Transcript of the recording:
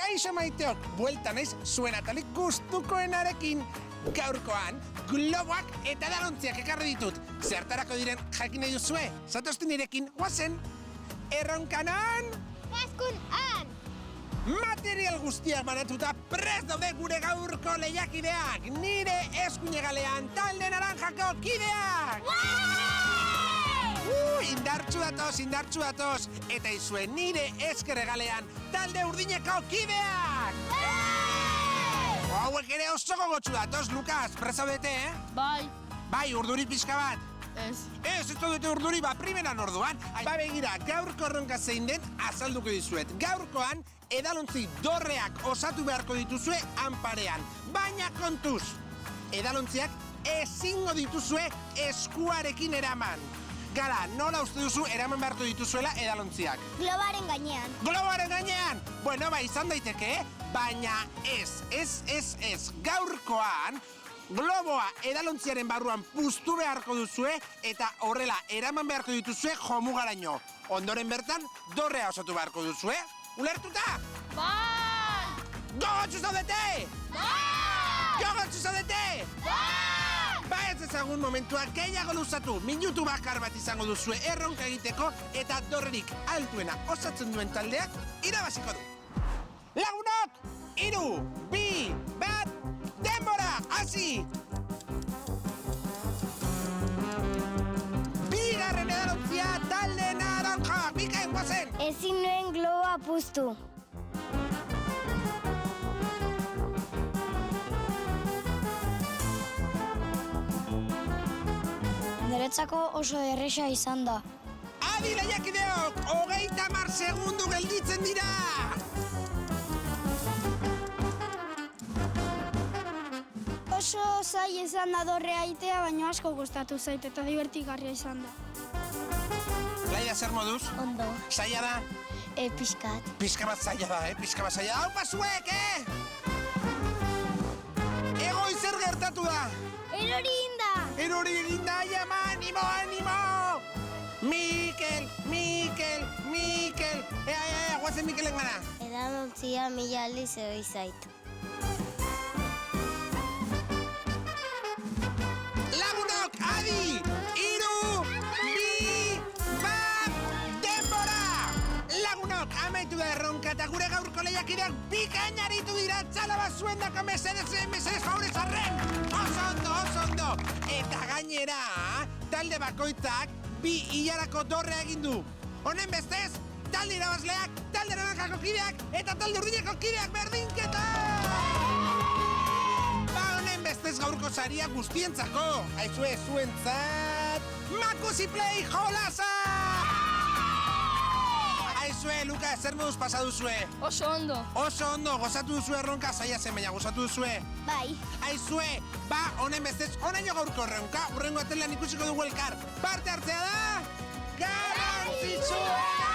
Kaixo maiteok, buelta naiz zuen atalik gustukoenarekin. Gaurkoan, globoak eta edalontziak ekarri ditut. Zertarako diren jakin nahi duzue, zatoztu nirekin, guazen. Erronkanan! Gaskun han! Material guztiak banatuta prest daude gure gaurko lehiakideak. Nire eskuinegalean talde naranjako kideak! Indartsu datoz, eta izue nire eskerregalean talde urdineko kideak! Hauek ere oso gogotsu datoz, Lukas, prezaudete, Bai, urduri pixka bat. Ez dute urduri, primeran orduan. Begira, gaurko erronka zein den azalduko dizuet. Gaurkoan, edalontzi dorreak osatu beharko dituzue hanparean. Baina kontuz, edalontziak ezingo dituzue eskuarekin eraman. Gara, nola uste duzu eraman beharko dituzuela edalontziak? Globoaren gainean. Globoaren gainean! Bueno, izan daiteke, baina ez. Gaurkoan, globoa edalontziaren barruan puztu beharko duzue eta horrela eraman beharko dituzue jomugaraino. Ondoren bertan, dorrea osatu beharko duzue. Ulertuta? Bai! Gogotsu zaudete! Bai! Gogotsu zaudete! Bai! Ez ezagun momentua gehiago luzatu, minutu bakar bat izango duzue erronka egiteko eta dorrerik altuena osatzen duen taldeak irabaziko du. Lagunok! 3, 2, 1, denbora! Hasi! Bigarren edalontzia talde naranja! Bikain guazen! Ezin nuen globoa puztu. Niretzako oso erresa izan da. Adi lehiakideok, 30 segundu gelditzen dira! Oso zai izan da dorrea itea, baina asko gustatu zait eta divertigarria izan da. Laida, zer moduz? Ondo. Zaila da? Pixkat. Pixka bat zaila da, Pixka bat zaila da. Hau pasuek, Egoi zer gertatu da? Erori inda! Erori eginda, jama, animo! Mikel! Guazen Mikelen gana. Edalontzia mila aldiz egoi zaitu. Lagunok, adi! 3, 2, 1, denbora! Lagunok, amaitu da erronka eta gure gaurko lehiakideak bikain aritu dira txalaba zuendako mesedez favorez arren! Oso ondo! Eta gainera, talde bakoitzak 2 hilarako dorrea egin du. Honen bestez, talde irabazleak, talde naranjako kideak eta talde urdineko kideak berdinketa! Honen bestez gaurko saria guztientzako. Aizue zuentzat, Makusi Play jolasa! Aizue, Luka, zer moduz pasa duzue? Oso ondo, gozatu duzue erronka zaila zen, baina gozatu duzue? Bai. Aizue, honen bestez, honaino gaurko erronka, urrengo atelean ikusiko dugu elkar. Parte hartzea da, garrantzitsua!